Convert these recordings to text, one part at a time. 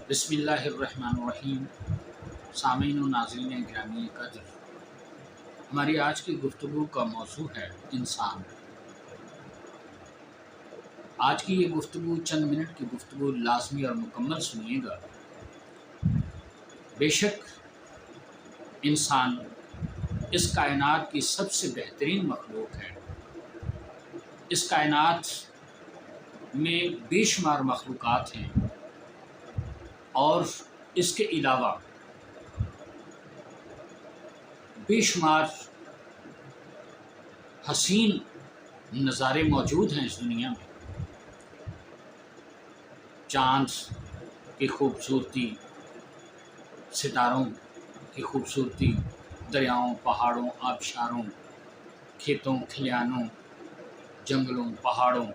بسم اللہ الرحمن الرحیم۔ سامعین و ناظرین گرامی قدر، ہماری آج کی گفتگو کا موضوع ہے انسان۔ آج کی یہ گفتگو چند منٹ کی گفتگو لازمی اور مکمل سنیے گا۔ بے شک انسان اس کائنات کی سب سے بہترین مخلوق ہے۔ اس کائنات میں بے شمار مخلوقات ہیں اور اس کے علاوہ بے شمار حسین نظارے موجود ہیں اس دنیا میں۔ چاند کی خوبصورتی، ستاروں کی خوبصورتی، دریاؤں، پہاڑوں، آبشاروں، کھیتوں، کھلیانوں، جنگلوں، پہاڑوں،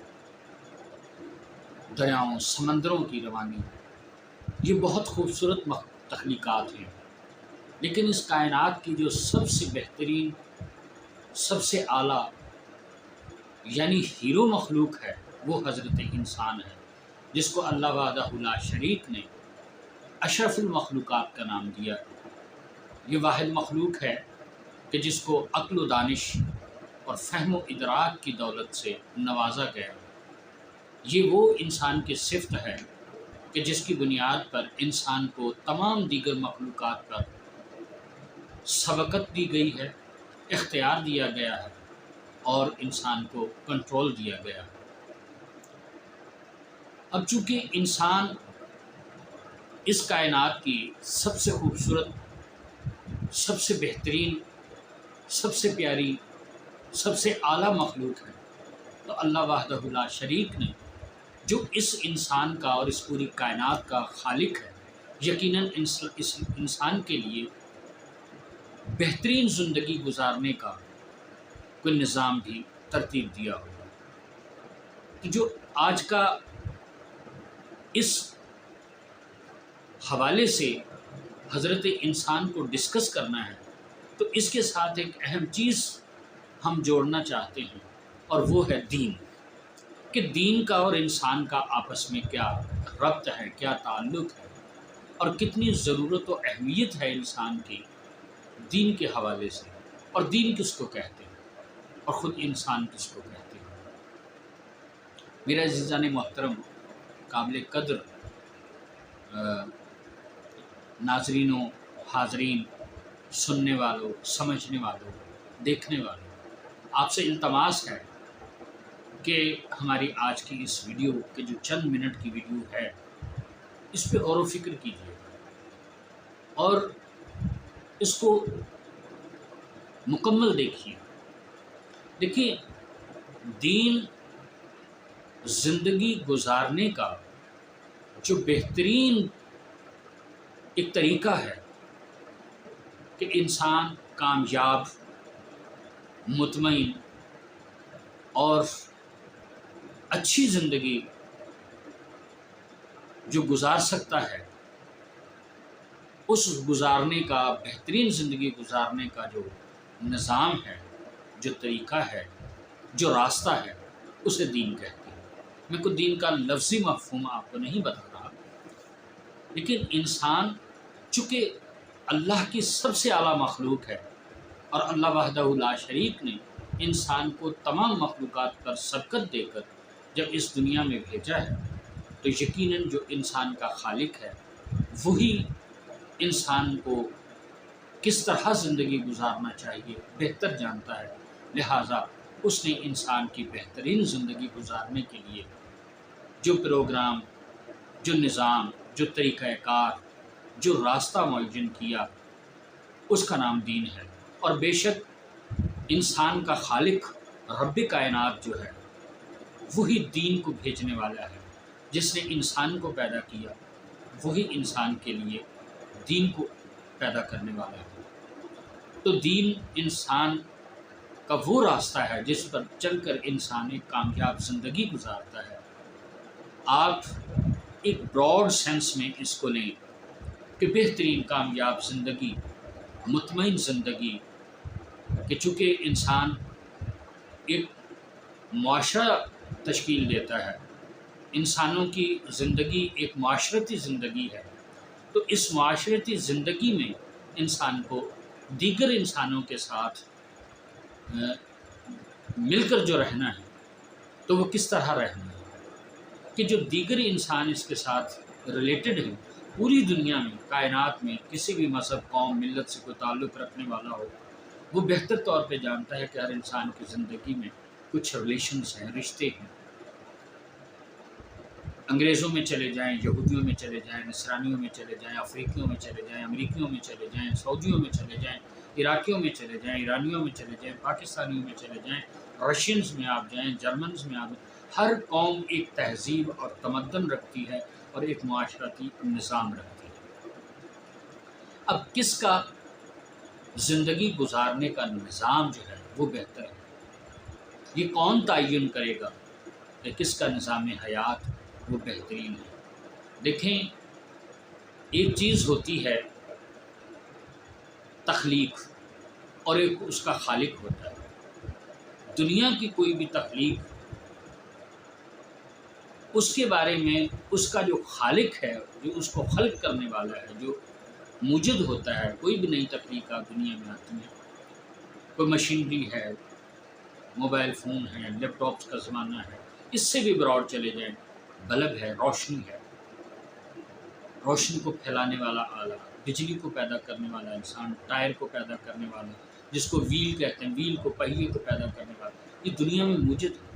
دریاؤں، سمندروں کی روانی، یہ بہت خوبصورت تخلیقات ہیں۔ لیکن اس کائنات کی جو سب سے بہترین، سب سے اعلیٰ یعنی ہیرو مخلوق ہے وہ حضرت انسان ہے، جس کو اللہ وحدہ لا شریک نے اشرف المخلوقات کا نام دیا۔ یہ واحد مخلوق ہے کہ جس کو عقل و دانش اور فہم و ادراک کی دولت سے نوازا گیا۔ یہ وہ انسان کی صفت ہے کہ جس کی بنیاد پر انسان کو تمام دیگر مخلوقات پر سبقت دی گئی ہے، اختیار دیا گیا ہے اور انسان کو کنٹرول دیا گیا ہے۔ اب چونکہ انسان اس کائنات کی سب سے خوبصورت، سب سے بہترین، سب سے پیاری، سب سے اعلیٰ مخلوق ہے، تو اللہ وحدہ لا شریک نے جو اس انسان کا اور اس پوری کائنات کا خالق ہے، یقیناً اس انسان کے لیے بہترین زندگی گزارنے کا کوئی نظام بھی ترتیب دیا ہوگا۔ تو جو آج کا اس حوالے سے حضرت انسان کو ڈسکس کرنا ہے، تو اس کے ساتھ ایک اہم چیز ہم جوڑنا چاہتے ہیں، اور وہ ہے دین، کہ دین کا اور انسان کا آپس میں کیا ربط ہے، کیا تعلق ہے، اور کتنی ضرورت و اہمیت ہے انسان کی دین کے حوالے سے، اور دین کس کو کہتے ہیں اور خود انسان کس کو کہتے ہیں۔ میرے عزیزان محترم، قابل قدر ناظرین و حاضرین، سننے والوں، سمجھنے والوں، دیکھنے والوں، آپ سے التماس ہے کہ ہماری آج کی اس ویڈیو کے جو چند منٹ کی ویڈیو ہے، اس پہ غور و فکر کیجیے اور اس کو مکمل دیکھیے۔ دیکھیے، دین زندگی گزارنے کا جو بہترین ایک طریقہ ہے کہ انسان کامیاب، مطمئن اور اچھی زندگی جو گزار سکتا ہے، اس گزارنے کا، بہترین زندگی گزارنے کا جو نظام ہے، جو طریقہ ہے، جو راستہ ہے، اسے دین کہتے ہیں۔ میں کو دین کا لفظی مفہوم آپ کو نہیں بتا رہا، لیکن انسان چونکہ اللہ کی سب سے اعلیٰ مخلوق ہے، اور اللہ وحدہ لا شریک نے انسان کو تمام مخلوقات پر سبقت دے کر جب اس دنیا میں بھیجا ہے، تو یقیناً جو انسان کا خالق ہے وہی انسان کو کس طرح زندگی گزارنا چاہیے بہتر جانتا ہے۔ لہٰذا اس نے انسان کی بہترین زندگی گزارنے کے لیے جو پروگرام، جو نظام، جو طریقہ کار، جو راستہ معین کیا، اس کا نام دین ہے۔ اور بے شک انسان کا خالق رب کائنات جو ہے وہی دین کو بھیجنے والا ہے۔ جس نے انسان کو پیدا کیا وہی انسان کے لیے دین کو پیدا کرنے والا ہے۔ تو دین انسان کا وہ راستہ ہے جس پر چل کر انسان ایک کامیاب زندگی گزارتا ہے۔ آپ ایک براڈ سینس میں اس کو لیں کہ بہترین کامیاب زندگی، مطمئن زندگی، کہ چونکہ انسان ایک معاشرہ تشکیل دیتا ہے، انسانوں کی زندگی ایک معاشرتی زندگی ہے، تو اس معاشرتی زندگی میں انسان کو دیگر انسانوں کے ساتھ مل کر جو رہنا ہے تو وہ کس طرح رہنا ہے کہ جو دیگر انسان اس کے ساتھ ریلیٹڈ ہیں پوری دنیا میں، کائنات میں، کسی بھی مذہب، قوم، ملت سے کوئی تعلق رکھنے والا ہو، وہ بہتر طور پہ جانتا ہے کہ ہر انسان کی زندگی میں کچھ ریلیشنز ہیں، رشتے ہیں۔ انگریزوں میں چلے جائیں، یہودیوں میں چلے جائیں، نصرانیوں میں چلے جائیں، افریقیوں میں چلے جائیں، امریکیوں میں چلے جائیں، سعودیوں میں چلے جائیں، عراقیوں میں چلے جائیں، ایرانیوں میں چلے جائیں، پاکستانیوں میں چلے جائیں، رشینز میں آپ جائیں، جرمنز میں آپ جائیں، ہر قوم ایک تہذیب اور تمدن رکھتی ہے اور ایک معاشرتی نظام رکھتی ہے۔ اب کس کا زندگی گزارنے کا نظام جو ہے وہ بہتر ہے، یہ کون تعین کرے گا کہ کس کا نظام حیات وہ بہترین ہے؟ دیکھیں، ایک چیز ہوتی ہے تخلیق اور ایک اس کا خالق ہوتا ہے۔ دنیا کی کوئی بھی تخلیق، اس کے بارے میں اس کا جو خالق ہے، جو اس کو خلق کرنے والا ہے، جو موجد ہوتا ہے، کوئی بھی نئی تخلیقات دنیا میں آتی ہے، کوئی مشینری ہے، موبائل فون ہے، لیپ ٹاپس کا زمانہ ہے، اس سے بھی براڈ چلے جائیں، بلب ہے، روشنی ہے، روشنی کو پھیلانے والا آلہ، بجلی کو پیدا کرنے والا انسان، ٹائر کو پیدا کرنے والا، جس کو ویل کہتے ہیں، ویل کو، پہیے کو پیدا کرنے والا، یہ دنیا میں موجود ہے۔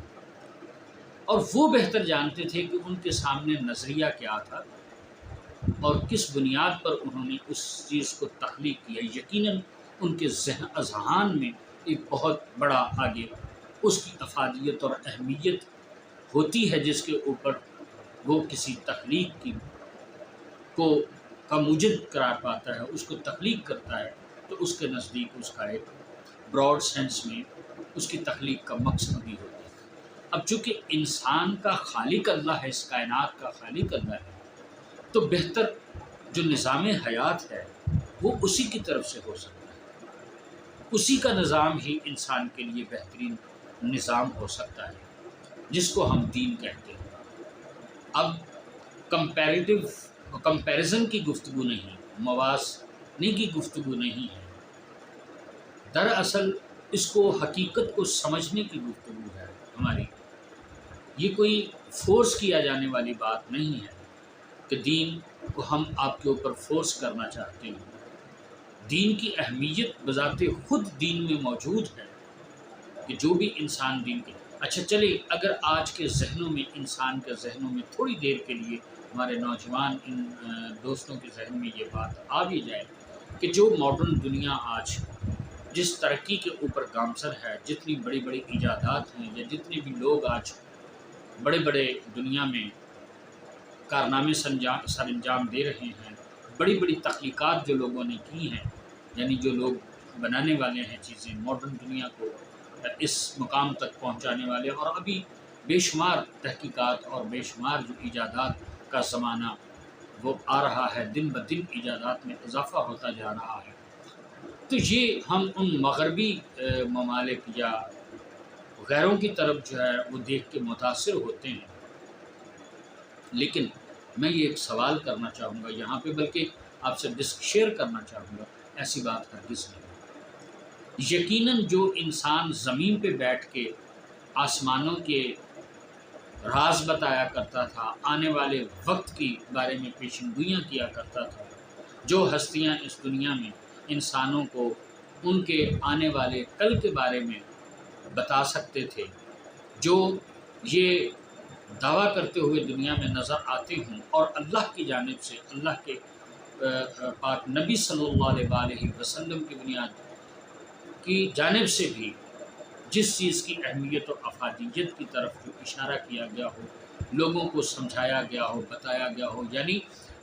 اور وہ بہتر جانتے تھے کہ ان کے سامنے نظریہ کیا تھا اور کس بنیاد پر انہوں نے اس چیز کو تخلیق کیا۔ یقیناً ان کے اذہان میں ایک بہت بڑا آگے اس کی افادیت اور اہمیت ہوتی ہے، جس کے اوپر وہ کسی تخلیق کا موجد قرار پاتا ہے، اس کو تخلیق کرتا ہے، تو اس کے نزدیک اس کا ایک براڈ سینس میں اس کی تخلیق کا مقصد بھی ہوتا ہے۔ اب چونکہ انسان کا خالق اللہ ہے، اس کائنات کا خالق اللہ ہے، تو بہتر جو نظام حیات ہے وہ اسی کی طرف سے ہو سکتا ہے، اسی کا نظام ہی انسان کے لیے بہترین نظام ہو سکتا ہے، جس کو ہم دین کہتے ہیں۔ اب کمپیریزن کی گفتگو نہیں، موازنے کی گفتگو نہیں ہے، دراصل اس کو حقیقت کو سمجھنے کی گفتگو ہے ہماری۔ یہ کوئی فورس کیا جانے والی بات نہیں ہے کہ دین کو ہم آپ کے اوپر فورس کرنا چاہتے ہیں۔ دین کی اہمیت بذات خود دین میں موجود ہے کہ جو بھی انسان دین کے اچھا چلے، اگر آج کے ذہنوں میں، انسان کے ذہنوں میں تھوڑی دیر کے لیے، ہمارے نوجوان ان دوستوں کے ذہن میں یہ بات آ بھی جائے کہ جو ماڈرن دنیا آج جس ترقی کے اوپر گامزن ہے، جتنی بڑی بڑی ایجادات ہیں، یا جتنے بھی لوگ آج بڑے بڑے دنیا میں کارنامے سر انجام دے رہے ہیں، بڑی بڑی تخلیقات جو لوگوں نے کی ہیں، یعنی جو لوگ بنانے والے ہیں چیزیں، ماڈرن دنیا کو اس مقام تک پہنچانے والے، اور ابھی بے شمار تحقیقات اور بے شمار جو ایجادات کا زمانہ وہ آ رہا ہے، دن بدن ایجادات میں اضافہ ہوتا جا رہا ہے۔ تو یہ ہم ان مغربی ممالک یا غیروں کی طرف جو ہے وہ دیکھ کے متاثر ہوتے ہیں، لیکن میں یہ ایک سوال کرنا چاہوں گا یہاں پہ، بلکہ آپ سے شیئر کرنا چاہوں گا، ایسی بات ہرگز نہیں۔ یقیناً جو انسان زمین پہ بیٹھ کے آسمانوں کے راز بتایا کرتا تھا، آنے والے وقت کی بارے میں پیشن گوئیاں کیا کرتا تھا، جو ہستیاں اس دنیا میں انسانوں کو ان کے آنے والے کل کے بارے میں بتا سکتے تھے، جو یہ دعویٰ کرتے ہوئے دنیا میں نظر آتے ہوں، اور اللہ کی جانب سے، اللہ کے پاک نبی صلی اللہ علیہ وسلم کی بنیاد کی جانب سے بھی جس چیز کی اہمیت اور افادیت کی طرف جو اشارہ کیا گیا ہو، لوگوں کو سمجھایا گیا ہو، بتایا گیا ہو، یعنی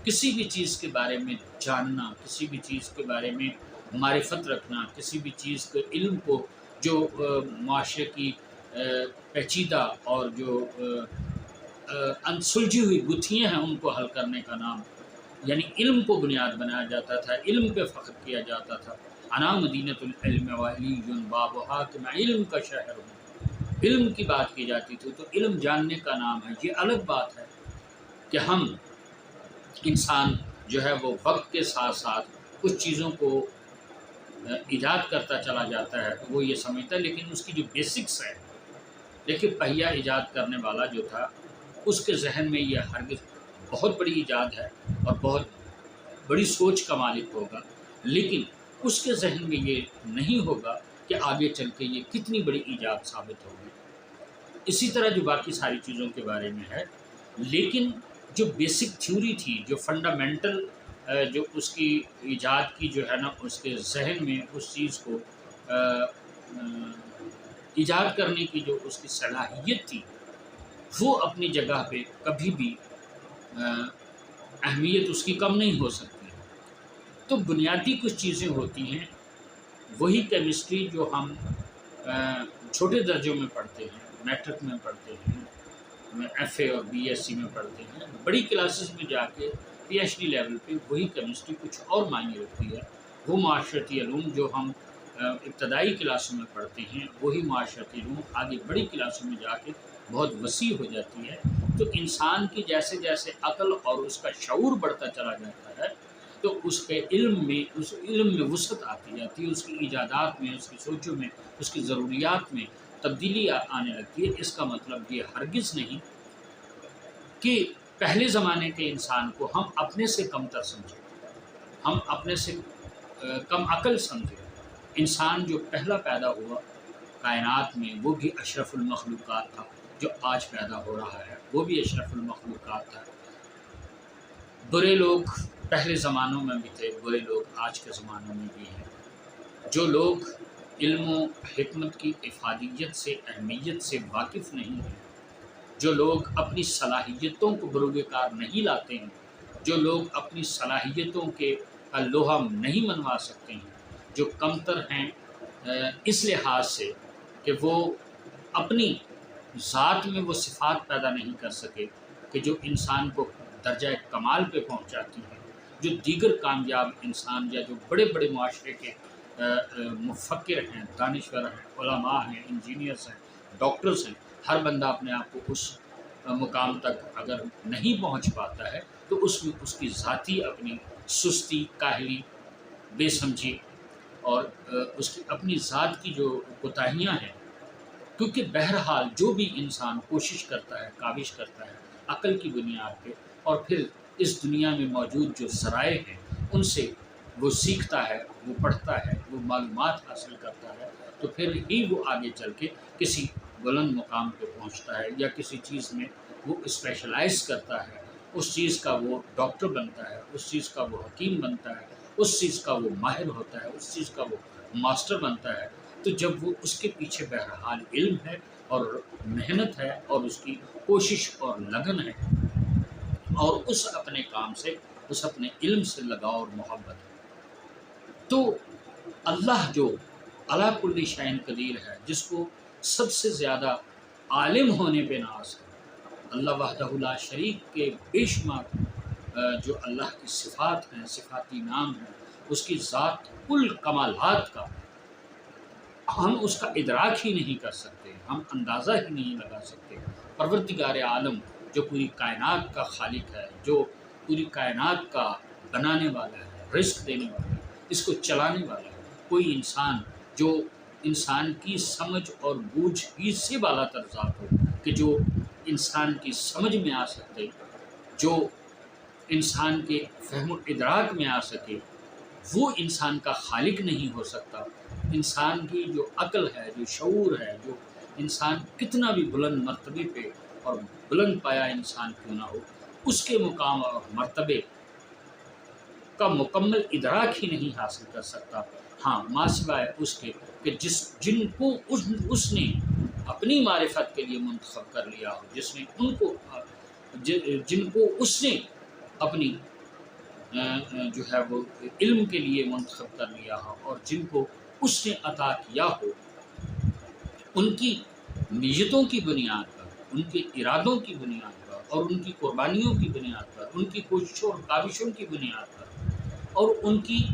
کسی بھی چیز کے بارے میں جاننا، کسی بھی چیز کے بارے میں معرفت رکھنا، کسی بھی چیز کے علم کو، جو معاشرے کی پیچیدہ اور جو انسلجھی ہوئی گتھیاں ہیں ان کو حل کرنے کا نام، یعنی علم کو بنیاد بنایا جاتا تھا، علم پہ فخر کیا جاتا تھا۔ انا مدینۃ العلم وعلی بابھا، کہ میں علم کا شہر ہوں، علم کی بات کی جاتی تھی، تو علم جاننے کا نام ہے۔ یہ الگ بات ہے کہ ہم انسان جو ہے وہ وقت کے ساتھ ساتھ کچھ چیزوں کو ایجاد کرتا چلا جاتا ہے تو وہ یہ سمجھتا ہے، لیکن اس کی جو بیسکس ہے، دیکھیے پہیہ ایجاد کرنے والا جو تھا اس کے ذہن میں یہ ہرگز بہت بڑی ایجاد ہے اور بہت بڑی سوچ کا مالک ہوگا، لیکن اس کے ذہن میں یہ نہیں ہوگا کہ آگے چل کے یہ کتنی بڑی ایجاد ثابت ہوگی۔ اسی طرح جو باقی ساری چیزوں کے بارے میں ہے، لیکن جو بیسک تھیوری تھی، جو فنڈامنٹل جو اس کی ایجاد کی جو ہے نا اس کے ذہن میں اس چیز کو ایجاد کرنے کی جو اس کی صلاحیت تھی، وہ اپنی جگہ پہ کبھی بھی اہمیت اس کی کم نہیں ہو سکتی۔ تو بنیادی کچھ چیزیں ہوتی ہیں، وہی کیمسٹری جو ہم چھوٹے درجوں میں پڑھتے ہیں، میٹرک میں پڑھتے ہیں، ایف اے اور بی ایس سی میں پڑھتے ہیں، بڑی کلاسز میں جا کے پی ایچ ڈی لیول پہ وہی کیمسٹری کچھ اور معنی رکھتی ہے۔ وہ معاشرتی علوم جو ہم ابتدائی کلاسوں میں پڑھتے ہیں، وہی معاشرتی علوم آگے بڑی کلاسوں میں جا کے بہت وسیع ہو جاتی ہے۔ تو انسان کی جیسے جیسے عقل اور اس کا شعور بڑھتا چلا جاتا ہے، تو اس کے علم میں وسعت آتی جاتی ہے، اس کی ایجادات میں، اس کی سوچوں میں، اس کی ضروریات میں تبدیلی آنے لگتی ہے۔ اس کا مطلب یہ ہرگز نہیں کہ پہلے زمانے کے انسان کو ہم اپنے سے کم تر سمجھیں، ہم اپنے سے کم عقل سمجھیں۔ انسان جو پہلا پیدا ہوا کائنات میں، وہ بھی اشرف المخلوقات تھا۔ جو آج پیدا ہو رہا ہے وہ بھی اشرف المخلوقات تھا۔ برے لوگ پہلے زمانوں میں بھی تھے، برے لوگ آج کے زمانوں میں بھی ہیں۔ جو لوگ علم و حکمت کی افادیت سے، اہمیت سے واقف نہیں ہیں، جو لوگ اپنی صلاحیتوں کو بروئے کار نہیں لاتے ہیں، جو لوگ اپنی صلاحیتوں کے لوہا نہیں منوا سکتے ہیں، جو کمتر ہیں اس لحاظ سے کہ وہ اپنی ذات میں وہ صفات پیدا نہیں کر سکے کہ جو انسان کو درجہ کمال پہ پہنچاتی ہیں، جو دیگر کامیاب انسان یا جو بڑے بڑے معاشرے کے مفکر ہیں، دانشور ہیں، علماء ہیں، انجینئرز ہیں، ڈاکٹرز ہیں، ہر بندہ اپنے آپ کو اس مقام تک اگر نہیں پہنچ پاتا ہے تو اس میں اس کی ذاتی اپنی سستی، کاہلی، بے سمجھی اور اس کی اپنی ذات کی جو کوتاہیاں ہیں، کیونکہ بہرحال جو بھی انسان کوشش کرتا ہے، کاوش کرتا ہے عقل کی بنیاد پہ، اور پھر اس دنیا میں موجود جو ذرائع ہیں ان سے وہ سیکھتا ہے، وہ پڑھتا ہے، وہ معلومات حاصل کرتا ہے، تو پھر ہی وہ آگے چل کے کسی بلند مقام پہ پہنچتا ہے، یا کسی چیز میں وہ اسپیشلائز کرتا ہے، اس چیز کا وہ ڈاکٹر بنتا ہے، اس چیز کا وہ حکیم بنتا ہے، اس چیز کا وہ ماہر ہوتا ہے، اس چیز کا وہ ماسٹر بنتا ہے۔ تو جب وہ اس کے پیچھے بہرحال علم ہے اور محنت ہے اور اس کی کوشش اور لگن ہے، اور اس اپنے کام سے، اس اپنے علم سے لگاؤ اور محبت ہے، تو اللہ جو علی کل شیء قدیر ہے، جس کو سب سے زیادہ عالم ہونے پہ ناز ہے، اللہ وحدہ لا شریک کے بے شمار جو اللہ کی صفات ہیں، صفاتی نام ہیں، اس کی ذات کل کمالات کا ہم اس کا ادراک ہی نہیں کر سکتے، ہم اندازہ ہی نہیں لگا سکتے۔ پروردگار عالم جو پوری کائنات کا خالق ہے، جو پوری کائنات کا بنانے والا ہے، رزق دینے والا ہے، اس کو چلانے والا ہے، کوئی انسان جو انسان کی سمجھ اور بوجھ ہی سے بالا تر ذات ہو، کہ جو انسان کی سمجھ میں آ سکتے، جو انسان کے فہم و ادراک میں آ سکے، وہ انسان کا خالق نہیں ہو سکتا۔ انسان کی جو عقل ہے، جو شعور ہے، جو انسان کتنا بھی بلند مرتبے پہ اور بلند پایا انسان کیوں نہ ہو، اس کے مقام اور مرتبے کا مکمل ادراک ہی نہیں حاصل کر سکتا۔ ہاں، ماں سوائے اس کے کہ جن کو اس نے اپنی معرفت کے لیے منتخب کر لیا ہو، جن کو اس نے اپنی جو ہے وہ علم کے لیے منتخب کر لیا ہو، اور جن کو اس نے عطا کیا ہو، ان کی نیتوں کی بنیاد پر، ان کے ارادوں کی بنیاد پر، اور ان کی قربانیوں کی بنیاد پر، ان کی کوششوں اور کاوشوں کی بنیاد پر، اور ان کی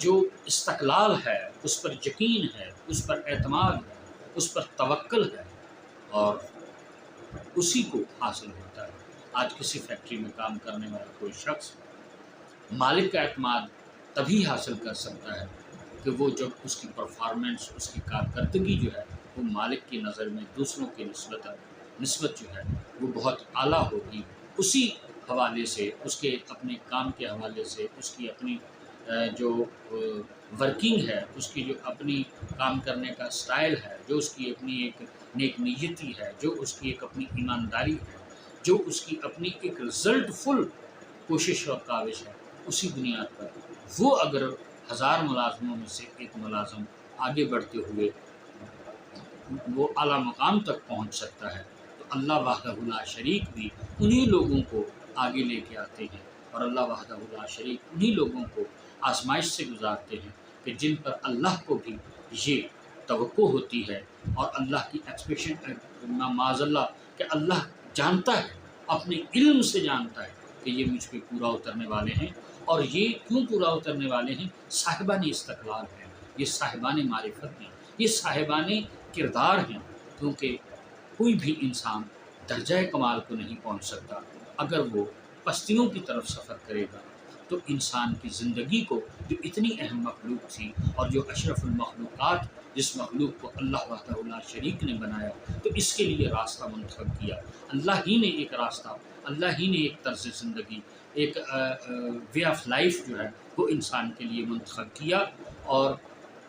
جو استقلال ہے، اس پر یقین ہے، اس پر اعتماد ہے، اس پر توکل ہے، اور اسی کو حاصل ہوتا ہے۔ آج کسی فیکٹری میں کام کرنے والا کوئی شخص مالک کا اعتماد تبھی حاصل کر سکتا ہے کہ وہ جب اس کی پرفارمنس، اس کی کارکردگی جو ہے وہ مالک کی نظر میں دوسروں کی نسبت جو ہے وہ بہت اعلیٰ ہوگی۔ اسی حوالے سے، اس کے اپنے کام کے حوالے سے، اس کی اپنی جو ورکنگ ہے، اس کی جو اپنی کام کرنے کا سٹائل ہے، جو اس کی اپنی ایک نیک نیتی ہے، جو اس کی ایک اپنی ایمانداری ہے، جو اس کی اپنی ایک رزلٹ فل کوشش اور کاوش ہے، اسی بنیاد پر وہ اگر 1000 ملازموں میں سے ایک ملازم آگے بڑھتے ہوئے وہ اعلیٰ مقام تک پہنچ سکتا ہے، تو اللہ وحدہ لا شریک بھی انہی لوگوں کو آگے لے کے آتے ہیں، اور اللہ وحدہ لا شریک انہی لوگوں کو آزمائش سے گزارتے ہیں کہ جن پر اللہ کو بھی یہ توقع ہوتی ہے، اور اللہ کی ایکسپیکشن معاذ اللہ کہ اللہ جانتا ہے، اپنے علم سے جانتا ہے کہ یہ مجھ پہ پورا اترنے والے ہیں، اور یہ کیوں پورا اترنے والے ہیں؟ صاحبان استقلال ہیں، یہ صاحبان معرفت ہیں، یہ صاحبان کردار ہیں، کیونکہ کوئی بھی انسان درجہ کمال کو نہیں پہنچ سکتا اگر وہ پستیوں کی طرف سفر کرے گا۔ تو انسان کی زندگی کو، جو اتنی اہم مخلوق تھی اور جو اشرف المخلوقات، جس مخلوق کو اللہ وحدہ لا شریک نے بنایا، تو اس کے لیے راستہ منتخب کیا۔ اللہ ہی نے ایک راستہ، اللہ ہی نے ایک طرز زندگی، ایک وے آف لائف جو ہے وہ انسان کے لیے منتخب کیا، اور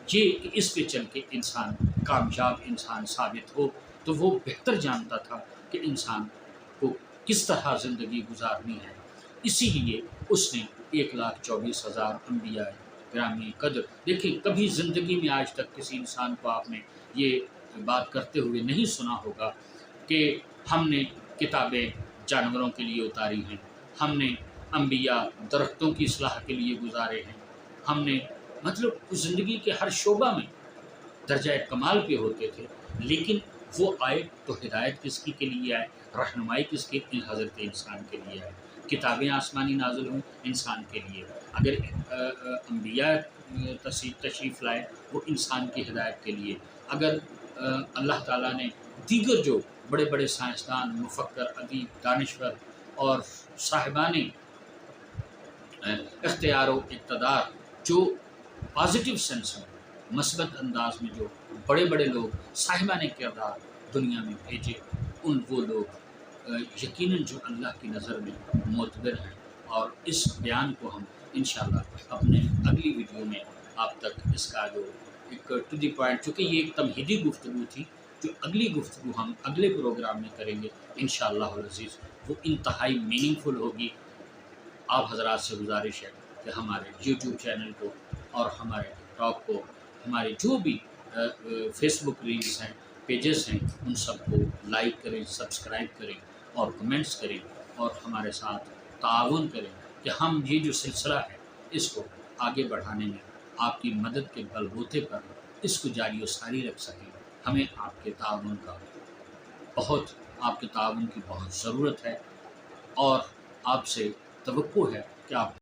یہ کہ اس پہ چل کے انسان کامیاب انسان ثابت ہو، تو وہ بہتر جانتا تھا کہ انسان کو کس طرح زندگی گزارنی ہے۔ اسی لیے اس نے 1,24,000 انبیاء گرامی قدر، دیکھیں کبھی زندگی میں آج تک کسی انسان کو آپ نے یہ بات کرتے ہوئے نہیں سنا ہوگا کہ ہم نے کتابیں جانوروں کے لیے اتاری ہیں، ہم نے انبیاء درختوں کی اصلاح کے لیے گزارے ہیں، ہم نے مطلب زندگی کے ہر شعبہ میں درجہ کمال پہ ہوتے تھے، لیکن وہ آئے تو ہدایت کس کی کے لیے آئے، رہنمائی کس کے؟ حضرت انسان کے لیے آئے۔ کتابیں آسمانی نازل ہوئیں انسان کے لیے، اگر انبیاء تشریف لائے وہ انسان کی ہدایت کے لیے، اگر اللہ تعالیٰ نے دیگر جو بڑے بڑے سائنسدان، مفکر، ادیب، دانشور اور صاحبان اختیار و اقتدار، جو پازیٹیو سینس میں، مثبت انداز میں جو بڑے بڑے لوگ صاحبان کردار دنیا میں بھیجے، وہ لوگ یقیناً جو اللہ کی نظر میں معتبر ہیں، اور اس بیان کو ہم انشاءاللہ اپنے اگلی ویڈیو میں آپ تک اس کا جو ایک ٹو دی پوائنٹ، چونکہ یہ ایک تمہیدی گفتگو تھی، جو اگلی گفتگو ہم اگلے پروگرام میں کریں گے انشاءاللہ العزیز، وہ انتہائی میننگ فل ہوگی۔ آپ حضرات سے گزارش ہے کہ ہمارے یوٹیوب چینل کو اور ہمارے ٹک ٹاک کو، ہمارے جو بھی فیس بک ریلز ہیں، پیجز ہیں، ان سب کو لائک کریں، سبسکرائب کریں اور کمنٹس کریں، اور ہمارے ساتھ تعاون کریں کہ ہم یہ جو سلسلہ ہے اس کو آگے بڑھانے میں آپ کی مدد کے بل بوتے پر اس کو جاری و ساری رکھ سکیں۔ ہمیں آپ کے تعاون کی بہت ضرورت ہے، اور آپ سے توقع ہے کہ آپ